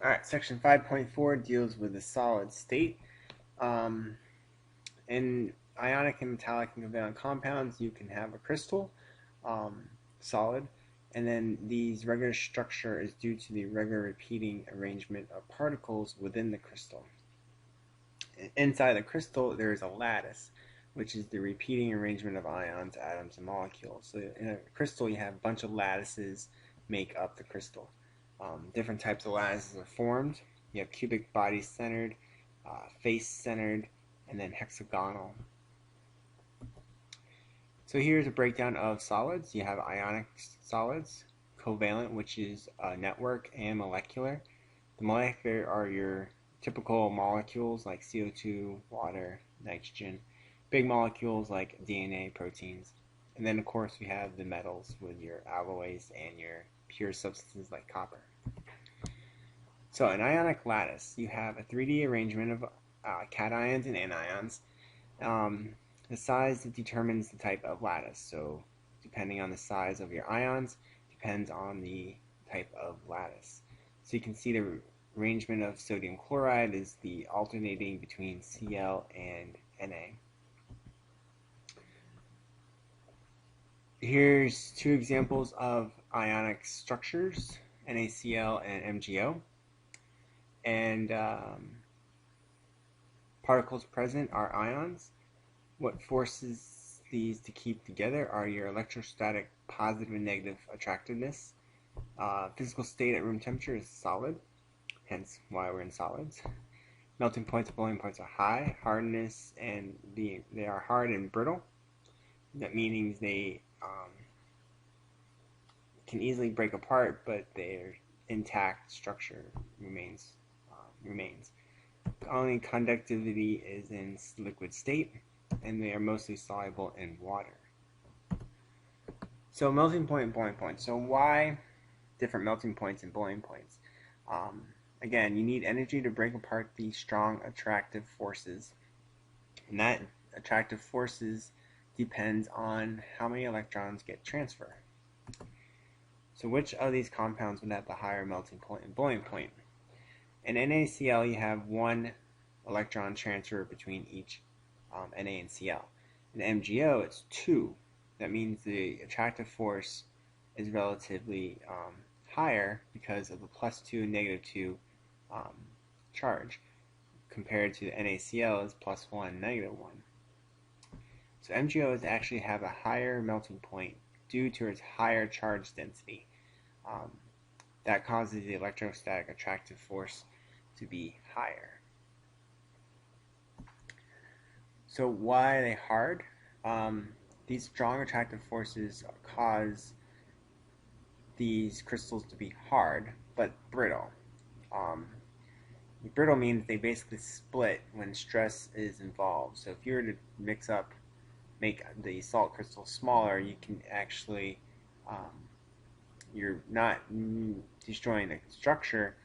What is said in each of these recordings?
Alright, section 5.4 deals with the solid state. In ionic and metallic and covalent compounds, you can have a crystal, solid, and then the regular structure is due to the regular repeating arrangement of particles within the crystal. Inside the crystal, there is a lattice, which is the repeating arrangement of ions, atoms, and molecules. So in a crystal, you have a bunch of lattices make up the crystal. Different types of lattices are formed. You have cubic body centered, face centered, and then hexagonal. So here's a breakdown of solids. You have ionic solids, covalent, which is a network, and molecular. The molecular are your typical molecules like CO2, water, nitrogen, big molecules like DNA, proteins. And then of course we have the metals with your alloys and your pure substances like copper. So an ionic lattice, you have a 3D arrangement of cations and anions. The size determines the type of lattice. So depending on the size of your ions, depends on the type of lattice. So you can see the arrangement of sodium chloride is the alternating between Cl and Na. Here's two examples of ionic structures, NaCl and MgO. And particles present are ions. What forces these to keep together are your electrostatic positive and negative attractiveness. Physical state at room temperature is solid, hence why we're in solids. Melting points and boiling points are high. Hardness, and they are hard and brittle. That means they can easily break apart, but their intact structure remains. Only conductivity is in liquid state, and they are mostly soluble in water. So melting point and boiling point. So why different melting points and boiling points? Again, you need energy to break apart these strong attractive forces, and that attractive forces depends on how many electrons get transferred. So which of these compounds would have the higher melting point and boiling point? In NaCl, you have one electron transfer between each Na and Cl. In MgO, it's two. That means the attractive force is relatively higher because of the +2 and -2 charge, compared to the NaCl is +1, -1. So MgOs actually have a higher melting point due to its higher charge density. That causes the electrostatic attractive force to be higher. So why are they hard? These strong attractive forces cause these crystals to be hard but brittle. Brittle means they basically split when stress is involved. So if you were to make the salt crystal smaller, you can actually, you're not destroying the structure,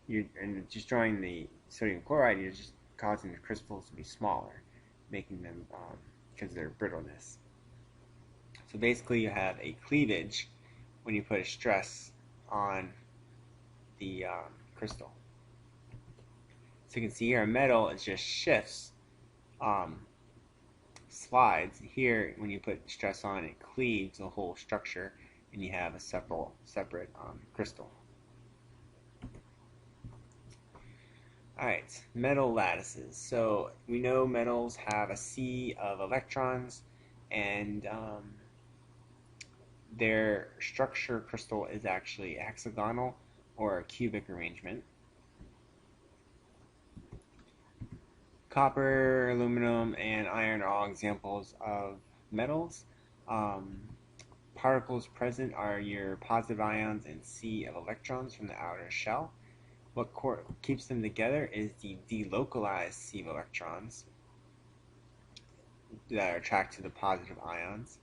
you're destroying the sodium chloride, you're just causing the crystals to be smaller, making them, because of their brittleness. So basically you have a cleavage when you put a stress on the crystal. So you can see here a metal, it just shifts, slides. Here, when you put stress on, it cleaves the whole structure, and you have a separate crystal. Alright, metal lattices. So we know metals have a sea of electrons, and their structure crystal is actually a hexagonal or a cubic arrangement. Copper, aluminum, and iron are all examples of metals. Particles present are your positive ions and sea of electrons from the outer shell. What keeps them together is the delocalized sea of electrons that are attracted to the positive ions.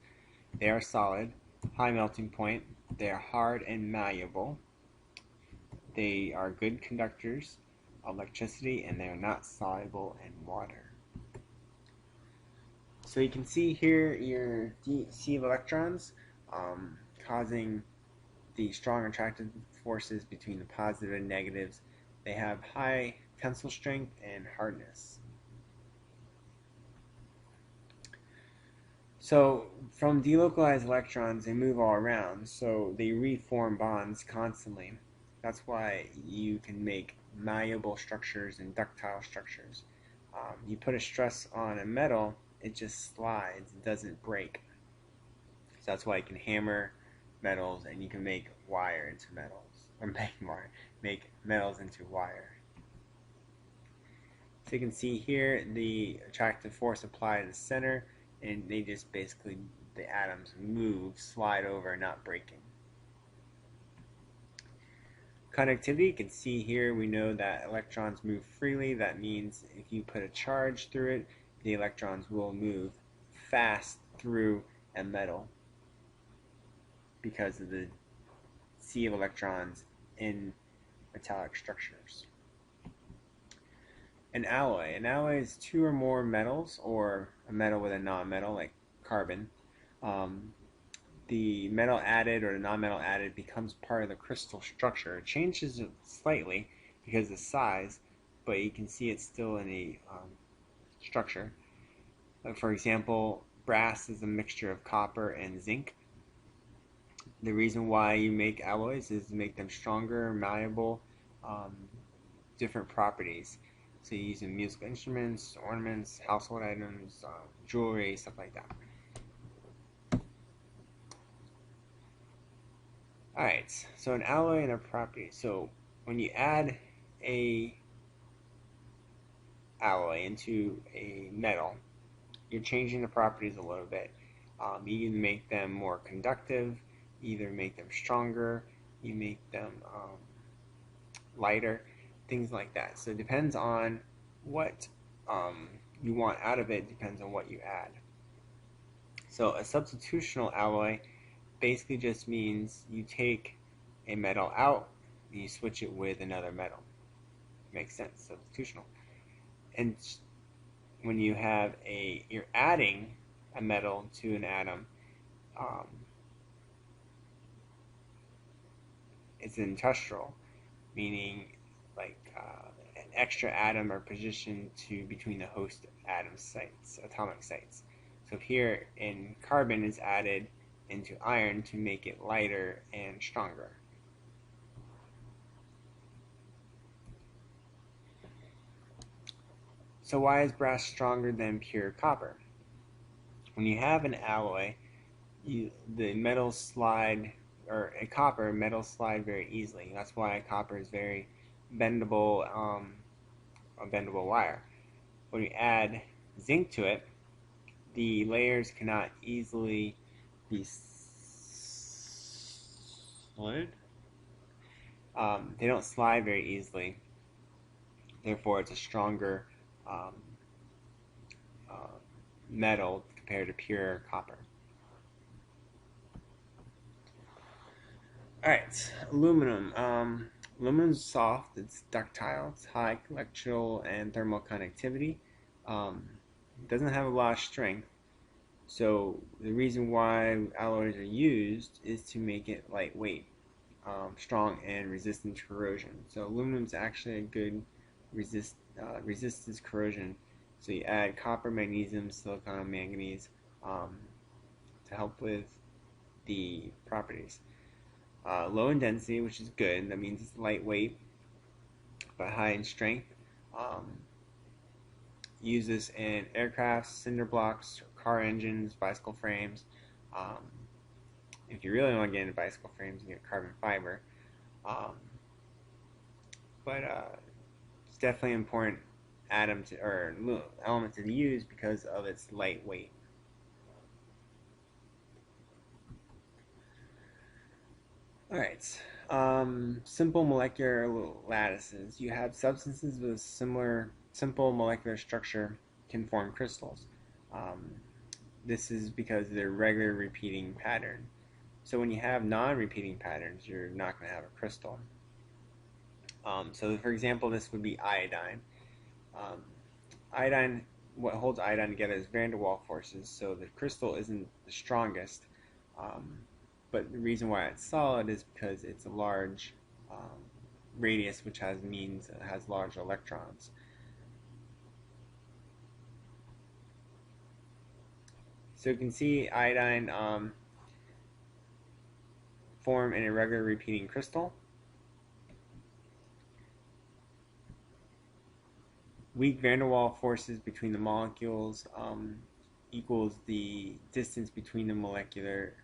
They are solid, high melting point, they are hard and malleable, they are good conductors of electricity, and they are not soluble in water. So you can see here your sea of electrons causing the strong attractive forces between the positive and negatives They have high tensile strength and hardness. So from delocalized electrons, they move all around, so they reform bonds constantly. That's why you can make malleable structures and ductile structures. You put a stress on a metal, it just slides, it doesn't break. So that's why you can hammer metals and you can make wire into metals, or make metals into wire. So you can see here the attractive force applied to the center, and they just basically, the atoms move, slide over, not breaking. Conductivity, you can see here, we know that electrons move freely. That means if you put a charge through it, the electrons will move fast through a metal because of the sea of electrons in metallic structures. An alloy. An alloy is two or more metals, or a metal with a non-metal, like carbon. The metal added or the non-metal added becomes part of the crystal structure. It changes slightly because of the size, but you can see it's still in a structure. For example, brass is a mixture of copper and zinc. The reason why you make alloys is to make them stronger, malleable, different properties. So you use in musical instruments, ornaments, household items, jewelry, stuff like that. Alright, so an alloy and a property. So when you add a alloy into a metal, you're changing the properties a little bit. You can make them more conductive, either make them stronger, you make them lighter, things like that. So it depends on what you want out of it, depends on what you add. So a substitutional alloy basically just means you take a metal out, you switch it with another metal. Makes sense, substitutional. And when you have you're adding a metal to an atom, it's industrial, meaning like an extra atom or position between the host atom sites, atomic sites. So here in carbon is added into iron to make it lighter and stronger. So why is brass stronger than pure copper? When you have an alloy, the metals slide, or a copper, metals slide very easily. That's why copper is very bendable, a bendable wire. When you add zinc to it, the layers cannot easily be slid. They don't slide very easily. Therefore, it's a stronger metal compared to pure copper. Alright, aluminum. Aluminum's soft, it's ductile, it's high electrical and thermal conductivity. It doesn't have a lot of strength. So the reason why alloys are used is to make it lightweight, strong, and resistant to corrosion. So aluminum is actually a good resistance corrosion. So you add copper, magnesium, silicon, manganese to help with the properties. Low in density, which is good. That means it's lightweight, but high in strength. Use this in aircraft, cinder blocks, car engines, bicycle frames. If you really want to get into bicycle frames, you get carbon fiber. But it's definitely an important element to use because of its lightweight. Alright, simple molecular lattices. You have substances with similar simple molecular structure can form crystals. This is because of their regular repeating pattern. So when you have non-repeating patterns, you're not going to have a crystal. So for example, this would be iodine. Iodine, what holds iodine together is van der Waals forces, so the crystal isn't the strongest, but the reason why it's solid is because it's a large radius, which has large electrons. So you can see iodine form in a regular repeating crystal. Weak van der Waals forces between the molecules equals the distance between the molecular,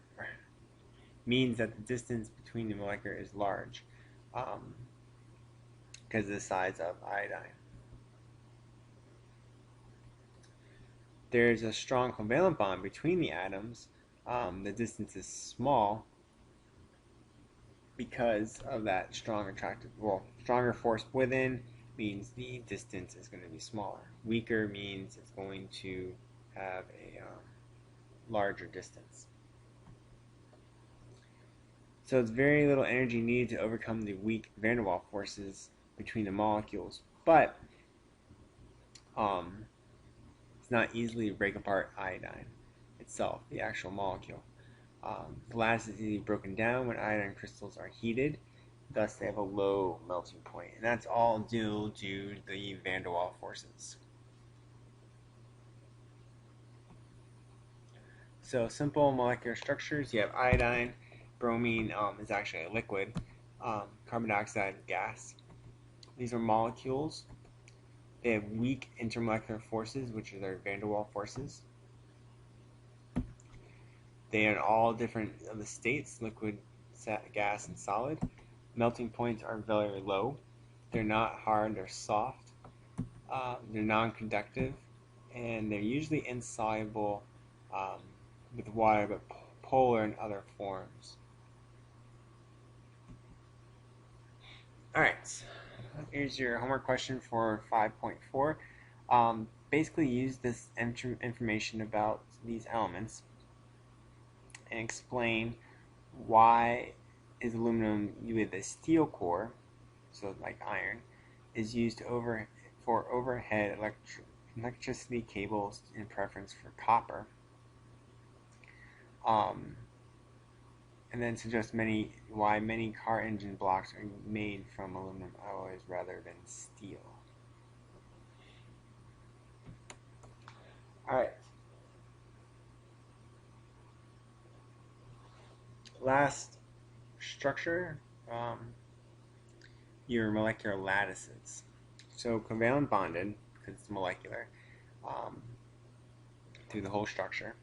means that the distance between the molecular is large because of the size of iodine. There's a strong covalent bond between the atoms. The distance is small because of that strong attractive, stronger force within means the distance is going to be smaller. Weaker means it's going to have a larger distance. So it's very little energy needed to overcome the weak van der Waals forces between the molecules, but it's not easily to break apart iodine itself, the actual molecule. Glass is easily broken down when iodine crystals are heated. Thus, they have a low melting point, and that's all due to the van der Waals forces. So, simple molecular structures: you have iodine, bromine is actually a liquid, carbon dioxide gas. These are molecules. They have weak intermolecular forces, which are their van der Waals forces. They are in all different of the states: liquid, gas, and solid. Melting points are very low. They're not hard, they're soft. They're non-conductive, and they're usually insoluble with water, but polar in other forms. Alright, here's your homework question for 5.4. Basically use this information about these elements and explain why is aluminum with a steel core, so like iron, is used for overhead electricity cables in preference for copper. And then suggest why many car engine blocks are made from aluminum alloys rather than steel. Alright. Last structure, your molecular lattices. So covalent bonded, because it's molecular, through the whole structure.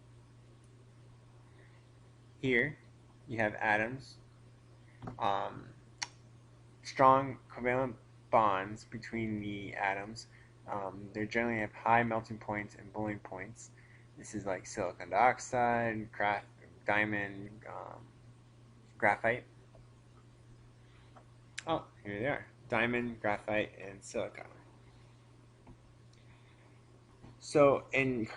Here you have atoms, strong covalent bonds between the atoms. They generally have high melting points and boiling points. This is like silicon dioxide, diamond, graphite. Oh, here they are. Diamond, graphite, and silicon. So in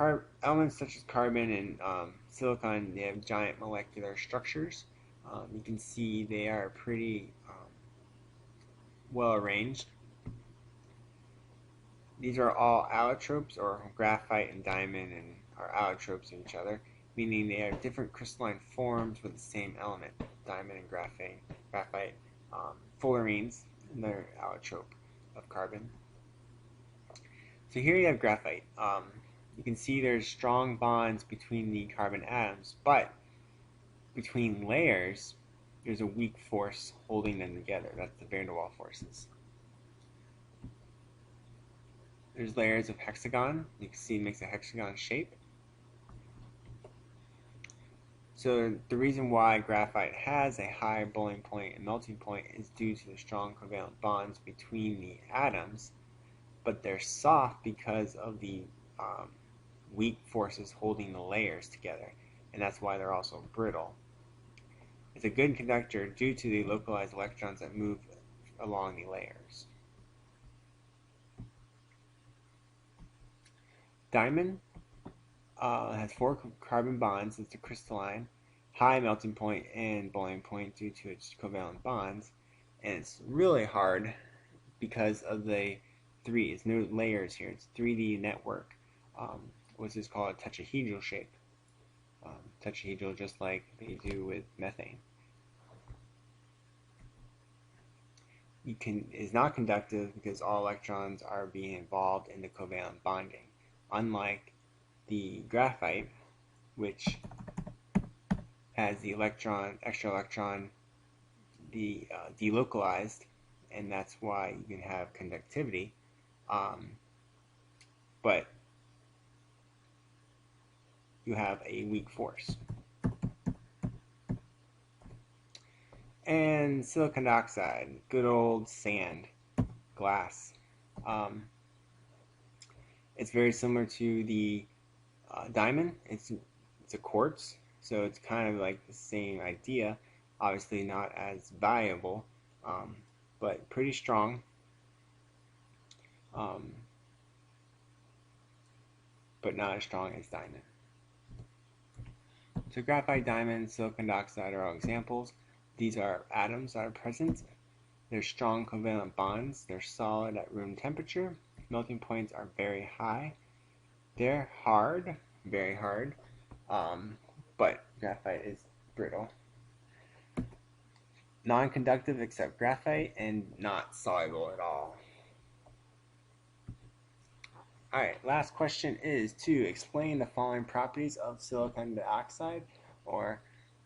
elements such as carbon and silicon, they have giant molecular structures. You can see they are pretty well arranged. These are all allotropes, or graphite and diamond are allotropes of each other, meaning they have different crystalline forms with the same element. Diamond and graphite, fullerenes, another allotrope of carbon. So here you have graphite. You can see there's strong bonds between the carbon atoms, but between layers, there's a weak force holding them together. That's the van der Waals forces. There's layers of hexagon. You can see it makes a hexagon shape. So the reason why graphite has a high boiling point and melting point is due to the strong covalent bonds between the atoms, but they're soft because of the weak forces holding the layers together, and that's why they're also brittle. It's a good conductor due to the localized electrons that move along the layers. Diamond has 4 carbon bonds. It's a crystalline, high melting point and boiling point due to its covalent bonds, and it's really hard because of the there's no layers here. It's 3D network, which is called a tetrahedral shape. Tetrahedral, just like they do with methane. is not conductive because all electrons are being involved in the covalent bonding, unlike the graphite, which has the extra electron delocalized, and that's why you can have conductivity, but you have a weak force. And silicon dioxide, good old sand, glass. It's very similar to the diamond. It's a quartz, so it's kind of like the same idea. Obviously not as valuable, but pretty strong. But not as strong as diamond. So graphite, diamond, silicon dioxide are all examples. These are atoms that are present. They're strong covalent bonds. They're solid at room temperature. Melting points are very high. They're hard, very hard, but graphite is brittle. Non-conductive except graphite, and not soluble at all. Alright, last question is to explain the following properties of silicon dioxide, or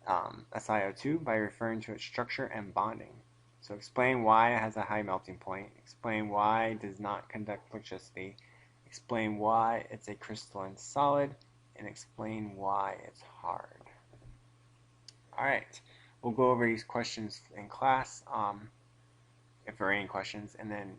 SiO2, by referring to its structure and bonding. So explain why it has a high melting point, explain why it does not conduct electricity, explain why it's a crystalline solid, and explain why it's hard. Alright, we'll go over these questions in class, if there are any questions, and then